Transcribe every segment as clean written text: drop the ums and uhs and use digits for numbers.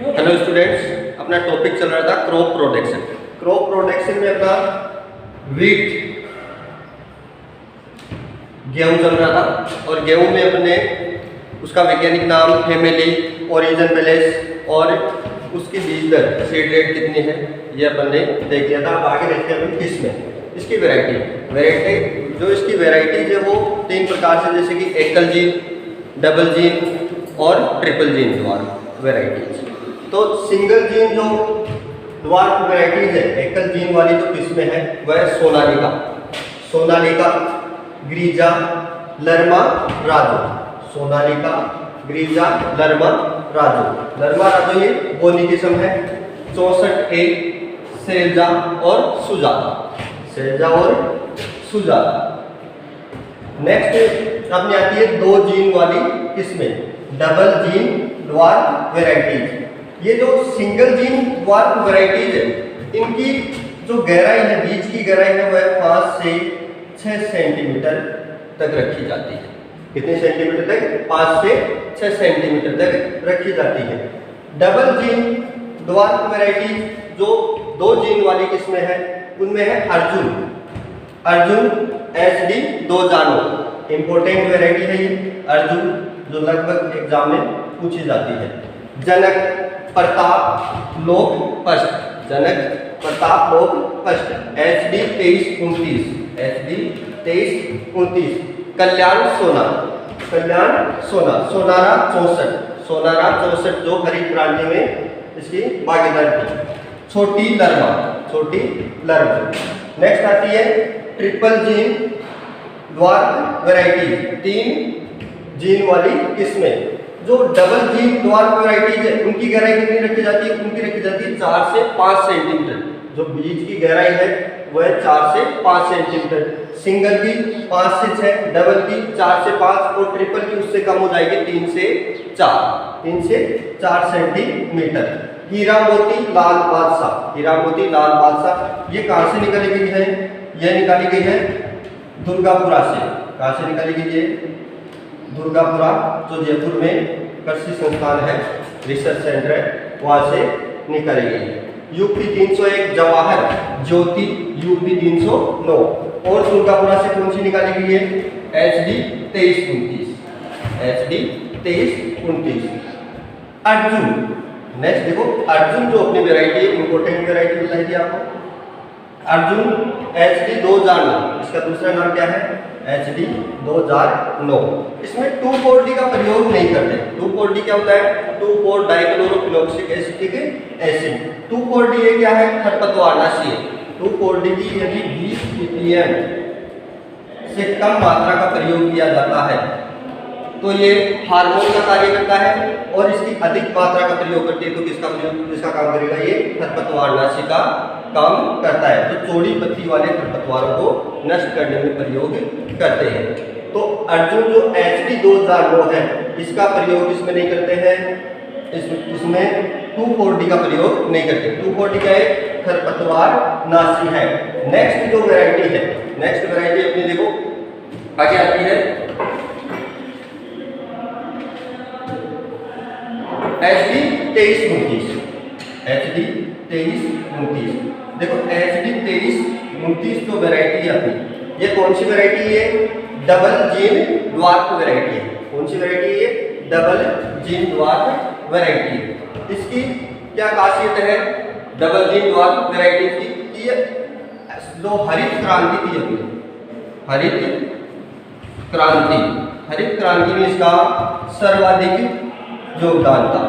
Hello students, अपना topic चल रहा था क्रॉप प्रोटेक्शन। क्रॉप प्रोटेक्शन में अपना वीट गेहूं चल रहा था और गेहूं में अपने उसका वैज्ञानिक नाम हेमेली, ओरिजिन पेलेस और उसकी बीज दर सीड रेट कितनी है ये अपन ने देख लिया था। अब आगे देखते हैं अपन किसमें इसकी वैरायटी जो इसकी वैरायटीज है वो 3 प्रकार से, जैसे कि एकल जीन, डबल जीन और ट्रिपल जीन द्वारा वैरायटीज। तो सिंगल जीन जो द्वार वैरायटीज है, एकल जीन वाली जो किस्में है वह सोनालिका, ग्रीजा, लरमा, राजू। सोनालिका, ग्रीजा, लरमा, राजू ये बोनी किस्म है। 64A, सेल्जा और सुजाता। नेक्स्ट अपनी आती है 2 जीन वाली किस्में, डबल जीन ड्वार्फ वैरायटीज। ये जो सिंगल जीन ड्वार्फ वैरायटीज है इनकी जो गहराई है, बीज की गहराई है वह 5 से 6 सेंटीमीटर तक रखी जाती है। कितने सेंटीमीटर तक? 5 से 6 सेंटीमीटर तक रखी जाती है। डबल जीन ड्वार्फ वैरायटी जो 2 जीन वाली किस्में है उनमें है अर्जुन SD 2009। इंपोर्टेंट वैरायटी है ये अर्जुन, जो लगभग एग्जाम में पूछी जाती है। जनक प्रताप लोक फर्स्ट SD 2329। कल्याण सोनारा 64 जो हरित क्रांति में इसकी भागीदार थी। छोटी लर्मा। नेक्स्ट आती है triple gene dwarf variety, 3 gene वाली किस्में। जो डबल जीन ड्वार्फ वैरायटीज है उनकी गहराई कितनी रखी जाती है? उनकी रखी जाती है 4 से 5 सेंटीमीटर। जो बीज की गहराई है वह 4 से 5 सेंटीमीटर। सिंगल की 5 से 6, डबल की 4 से 5 और ट्रिपल की उससे कम हो जाएगी 3 से 4 सेंटीमीटर। हीरा मोती लाल बादशाह ये कहाँ से निकाली गई है? यह निकाली गई है दुर्गापुरा से। कहाँ से निकाली गई है? दुर्गापुरा, जो जयपुर में कृषि संस्थान है, रिसर्च सेंटर है, वहाँ से निकाली गई है। यूपी 301 जवाहर ज्योति यूपी 309 और दुर्गापुरा से कौन सी निकाली गई है? HD 2329। अर्जुन। नेक्स्ट देखो, अर्जुन जो अपनी वैरायटी है, इंपोर्टेंट वैरायटी बताई थी आपको। अर्जुन HD 2009, इसका दूसरा नाम क्या है? HD 2009। इसमें 2,4-D का प्रयोग नहीं करते। 2,4-D क्या होता है? 2,4 डाइक्लोरोफिनॉक्सिक एसिटिक एसिड। 2,4-D ये क्या है? खरपतवारनाशी है। 2,4-D की यदि 20 ppm से कम मात्रा का प्रयोग किया जाता है तो ये हार्मोन का कार्य करता है, और इसकी अधिक मात्रा का प्रयोग करती है तो किसका काम करेगा? ये खरपतवारनाशी का काम करता है। तो चौड़ी पत्ती वाले खरपतवारों को नष्ट करने में प्रयोग करते हैं। तो अर्जुन जो HD 2009 है इसका प्रयोग इसमें नहीं करते हैं, इसमें 2,4-D का प्रयोग नहीं करते। 2,4-D का एक खरपतवारनाशी है। नेक्स्ट जो वैरायटी है, नेक्स्ट वैरायटी अपनी देखो आगे आती है HD 2329। देखो HD 2329 जो वैरायटी है अपनी, ये कौन सी वैरायटी है? डबल जीन ड्वार्फ वैरायटी है। कौन सी वैरायटी है? Double gene dwarf variety. इसकी क्या खासियत है डबल जीन ड्वार्फ वैरायटी की? ये जो हरित क्रांति थी अपनी, हरित क्रांति में इसका सर्वाधिक योगदान था।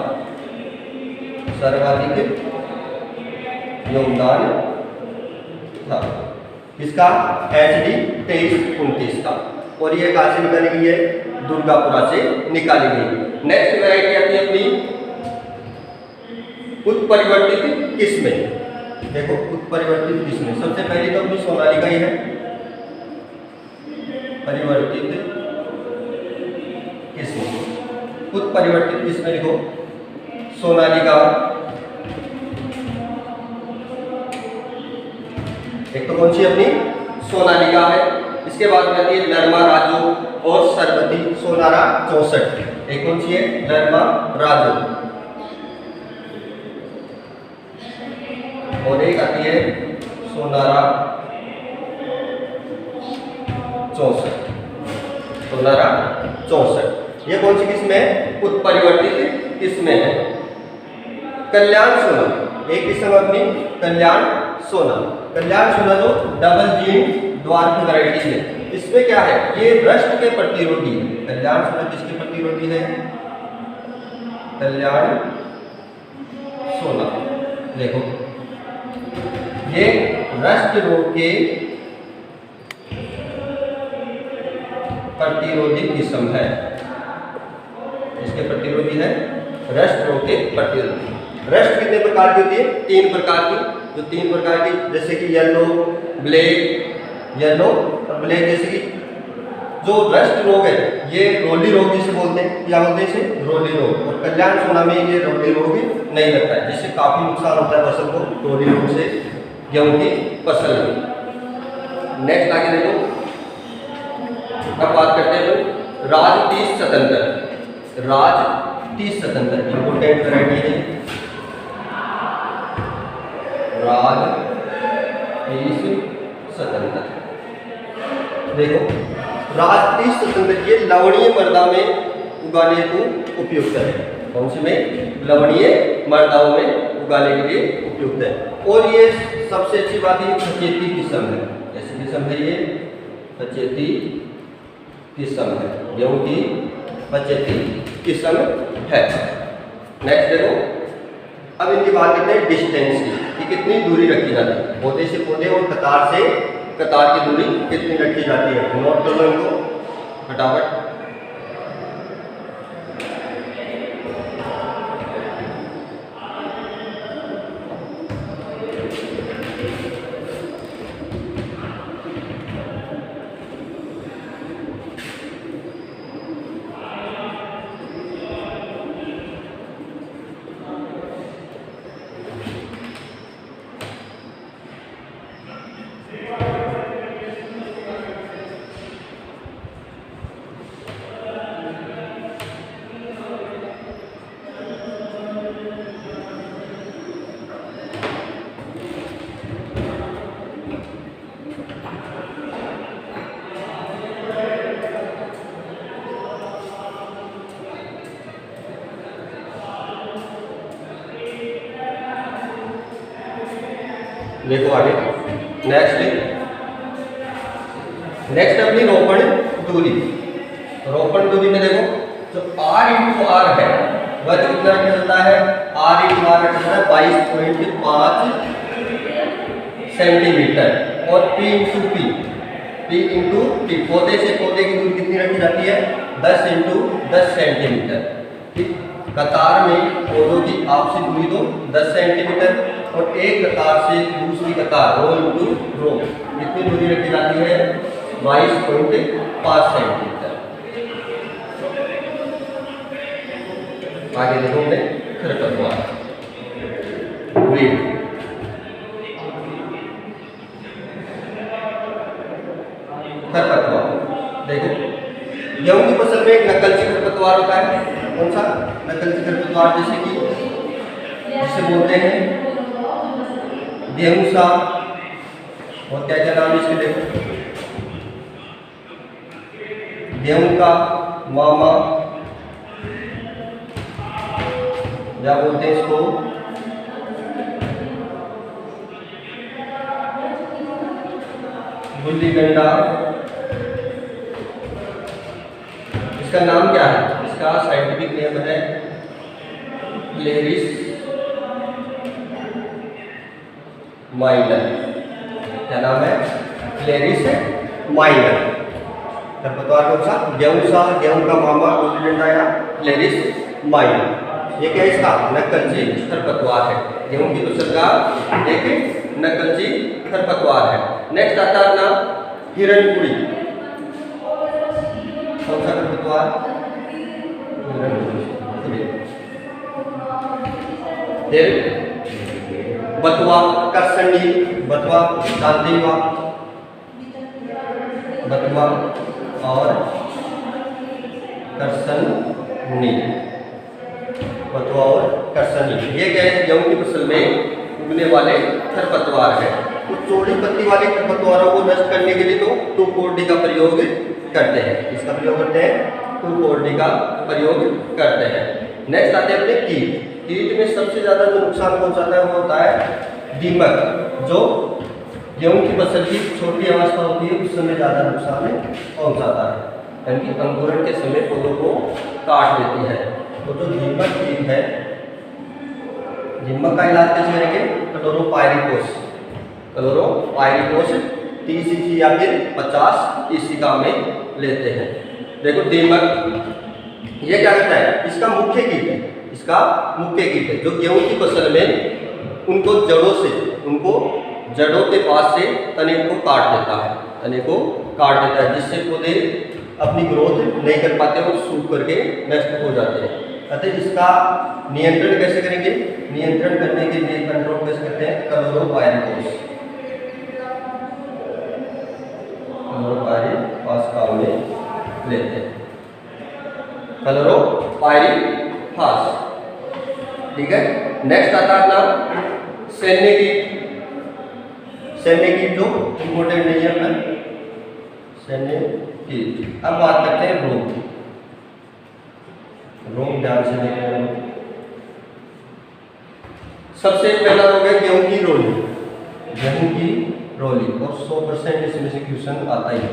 इसका HD 2329 का, और ये कहाँ से निकाली गई है? दुर्गापुरा से निकाली गई। नेक्स्ट वैरायटी आती है अपनी उत्परिवर्तित किस्में। देखो उत्परिवर्तित किस्में, सबसे पहले तो अपनी सोनालिका ही है। उत्परिवर्तित किस्में देखो सोनालिका, एक तो कौन सी अपनी सोनालिका है। इसके बाद में आती है लरमा, राजू और सरबती सोनारा 64। एक कौन सी है? लरमा, राजू। और एक आती है सोनारा 64। सोनारा 64 ये कौन सी किस्म है? उत्परिवर्तित किस्म है। कल्याण सोना एक किस्म अपनी कल्याण सोना। कल्याण सोना जो डबल जीन द्वार्फ वैरायटी है, इसमें क्या है? ये रस्ट के प्रतिरोधी है। कल्याण सोना किसके प्रतिरोधी है? कल्याण सोना देखो ये रस्ट रोग के प्रतिरोधी किस्म है। इसके प्रतिरोधी है रस्ट रोग के प्रतिरोधी। रस्ट कितने प्रकार की होती है? 3 प्रकार की। जो 3 प्रकार की जैसे कि येलो, ब्लैक, येलो और ब्लैक, जैसे कि जो रस्ट रोग है ये रोली रोग जिसे बोलते हैं, क्या बोलते हैं इसे? रोली रोग। और कल्याण सोना में ये रोली रोग नहीं लगता है, जिससे काफी नुकसान होता है फसल को रोली रोग से, गेहूं की फसल में। नेक्स्ट आगे देखो, अब बात करते हैं राज 3077। राज 3077 इंपोर्टेंट वैरायटी है। राज 3077 देखो, राज 3077 ये लवणीय मृदा में उगाने हेतु उपयुक्त है। कौन सी में? लवणीय मृदाओं में उगाने के लिए उपयुक्त है। और ये सबसे अच्छी बात है, सचेती किस्म है। कैसी किस्म है ये? सचेती किस्म है, गेहूं की सचेती किस्म है। नेक्स्ट देखो, अब इनकी बात करते हैं डिस्टेंस की, कि कितनी दूरी रखी जाती है पौधे से पौधे और कतार से कतार की दूरी कितनी रखी जाती है। नोट कर लो इनको फटाफट। देखो आगे नेक्स्ट अपनी रोपण दूरी। रोपण दूरी में देखो, जो R/R है वह कितना चलता है? R/R चलता है 22.5 सेंटीमीटर। और P/P पौधे से पौधे की दूरी कितनी रखी जाती है? 10x10 centimetre. ठीक, कतार में पौधों की आपसी दूरी तो 10 सेंटीमीटर, और एक कतार से दूसरी कतार रो इंटू रो कितनी दूरी रखी जाती है? 22.5 सेंटीमीटर। आगे देखो हमने खरपतवार वीड। खरपतवार देखो, गेहूं की फसल में एक नकलची खरपतवार होता है। कौन सा? नकलची खरपतवार, जैसे कि जिसे बोलते हैं गेहूं सा, और क्या क्या नाम है इसके? देखो, गेहूं का मामा, क्या बोलते हैं इसको? गुल्ली डंडा। इसका नाम क्या है? इसका साइंटिफिक नेम है क्लेरिस माइनर। क्या नाम है? Clarice minor. खरपतवार कौन सा? गेहूं सा, गेहूं का मामा, गुल्ली डंडा या क्लेरिस माइनर। ये क्या इसका? नकलची खरपतवार है। गेहूं की फसल का एक नकलची खरपतवार है। नेक्स्ट आता है अपना हिरणकुड़ी। कौन सा खरपतवार? फिर बथुआ, करसंडी। बथुआ जानते ही हो आप, बथुआ और करसनी। बथुआ और करसनी ये क्या है? गेहूं की फसल में उगने वाले खरपतवार है। तो चौड़ी पत्ती वाले खरपतवारों को नष्ट करने के लिए तो 2,4-D का प्रयोग करते हैं। इसका प्रयोग करते हैं, 2,4-D का प्रयोग करते हैं। नेक्स्ट आते हैं अपने कीट। कीट में सबसे ज़्यादा जो नुकसान पहुंचाता है वो होता है दीमक, जो गेहूं की फसल की छोटी अवस्था होती है उस समय ज़्यादा नुकसान पहुंचाता है, यानी कि अंकुरण के समय पौधों को काट देती है। तो जो दीमक कीट है, दीमक का इलाज कैसे करेंगे? क्लोरोपाइरिफॉस 30 EC या फिर 50 EC का में लेते हैं। देखो दीमक ये क्या करता है? इसका मुख्य कीट है जो गेहूं की फसल में उनको जड़ों के पास से तने को काट देता है, जिससे पौधे अपनी ग्रोथ नहीं कर पाते और सूख करके नष्ट हो जाते हैं। अतः इसका नियंत्रण कैसे करेंगे? नियंत्रण करने के लिए कंट्रोल कैसे करते हैं? क्लोरोपाइरिफॉस काम में लेते हैं, क्लोरोपाइरिफॉस। ठीक है। नेक्स्ट आता है अपना सैन्य कीट जो इम्पोर्टेंट नहीं है अपना सैन्य कीट। अब बात करते हैं रोग ध्यान से देखें। सबसे पहला रोग है गेहूं की रोली और 100% इसमें से क्वेश्चन आता ही है।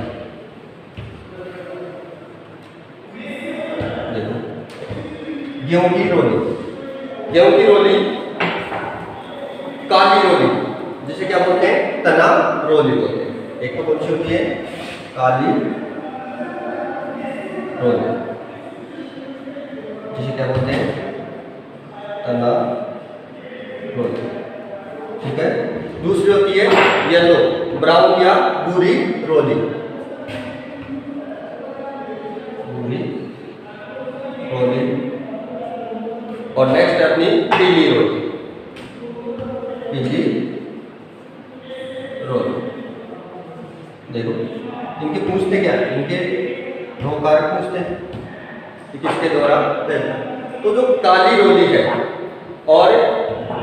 देखो गेहूं की रोली, काली रोली, जिसे क्या बोलते हैं? तना रोली बोलते हैं। एक तो कौन सी होती है? काली रोली, जिसे क्या बोलते हैं? तना रोली। ठीक है। दूसरी होती है येलो ब्राउन या भूरी रोली। और नेक्स्ट है अपनी पीली रोली। देखो इनके पूछते क्या? इनके रोग कारक पूछते हैं कि किसके द्वारा फैलता है। तो जो काली रोली है और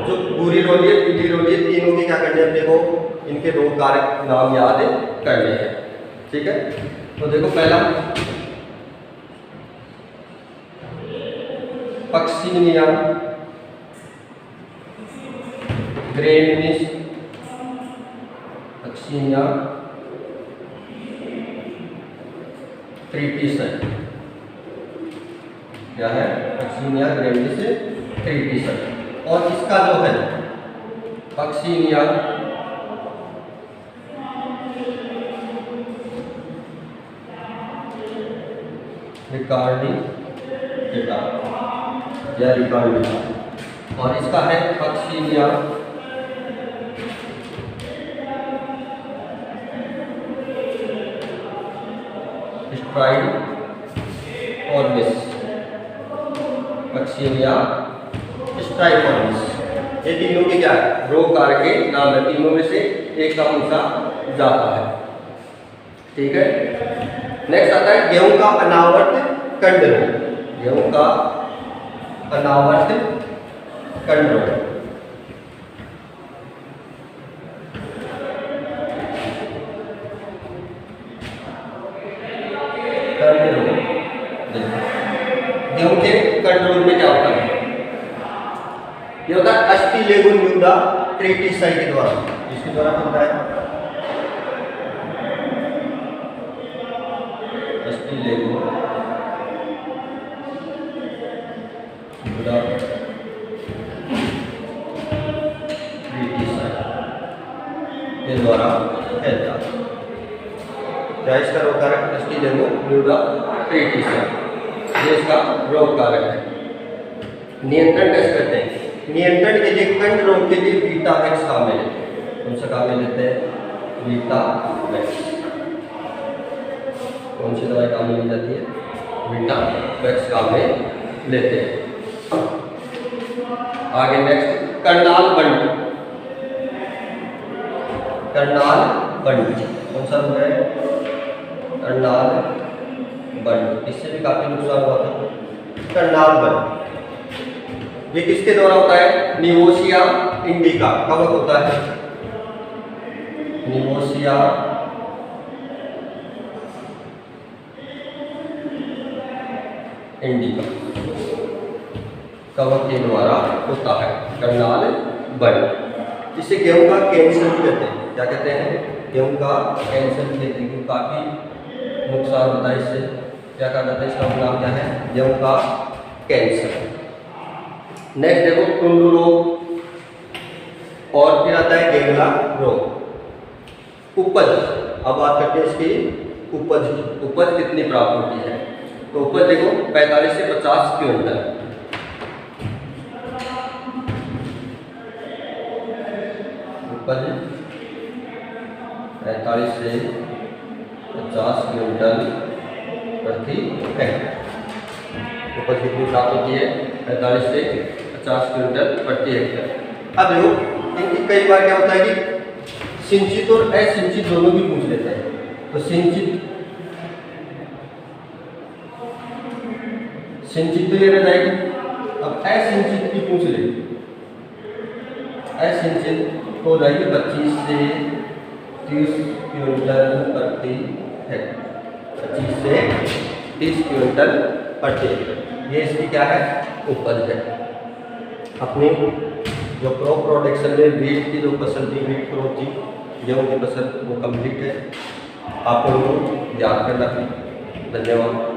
जो भूरी रोली है, पीली रोली है, तीनों के क्या करने हैं? देखो इनके रोग कारक नाम याद करने हैं। ठीक है। तो देखो पहला पक्सीनिया ग्रेमिनिस, पक्सीनिया ट्रीटिसन। क्या है? पक्सीनिया ग्रेमिनिस ट्रीटिसन। और इसका जो है पक्सीनिया रिकार्डिटा या रिकार्डिटा, और इसका है पक्सीनिया स्ट्राइफॉर्मिस। पक्सीनिया स्ट्राइफॉर्मिस, ये तीनों के क्या है? रोग कारक के नाम है। तीनों में से एक का पूछा जाता है। ठीक है। नेक्स्ट आता है गेहूं का अनावर्त कंड रोग। गेहूं का अनावर्त कंड रोग। गेहूं के कंट्रोल में क्या होता है? ये होता है अस्टिलेगोन्यूडा ट्रीटिसाई के द्वारा। इसके द्वारा होता है अस्टिलेगोन्यूडा ट्रीटिसाई के द्वारा फैलता है। क्या इसका रोग कारक? अस्टिलेगोन्यूडा ट्रीटिसाई, ये इसका रोग कारक है। नियंत्रण कैसे करते हैं? नियंत्रण के लिए कंड रोग के लिए वीटावैक्स काम में लेते हैं। कौन सा काम में लेते हैं? वीटावैक्स। कौन सी दवाई काम में ली जाती है? वीटावैक्स काम में लेते हैं। आगे नेक्स्ट करनाल बंट। कौन सा रोग है? करनाल बंट। इससे भी काफी नुकसान हुआ था। करनाल बंट ये किसके द्वारा होता है? निवोशिया इंडिका कवक होता है, निवोशिया इंडिका कवक के द्वारा होता है करनाल बन। इसे गेहूं का कैंसर भी कहते हैं। क्या कहते हैं? गेहूं का कैंसर भी कहते हैं, क्योंकि काफी नुकसान होता है इससे। क्या कहा जाता है? इसका नाम क्या है? गेहूं का कैंसर। नेक्स्ट देखो टुंडू रोग, और फिर आता है गेंगला रोग। उपज, अब बात करते हैं इसकी उपज की। उपज कितनी प्राप्त होती है? तो उपज देखो 45 से 50 क्विंटल। उपज 45 से 50 क्विंटल प्रति हेक्टेयर। उपज कितनी प्राप्त होती है? 45 से 50 क्विंटल प्रति हेक्टेयर। अब देखो इनकी कई बार क्या होता है कि सिंचित और असिंचित दोनों भी पूछ लेते हैं। तो सिंचित तो ये रह जाएगी। अब असिंचित की पूछ ले, असिंचित हो जाएगी 25 से 30 क्विंटल प्रति हेक्टेयर। 25 से 30 क्विंटल प्रति हेक्टेयर, ये इसकी क्या है? उपज है। अपनी जो क्रॉप प्रोडक्शन में वीट की जो फसल थी, वीट क्रॉप थी, गेहूं की फसल, वो कंप्लीट है। आपको याद करना है। धन्यवाद।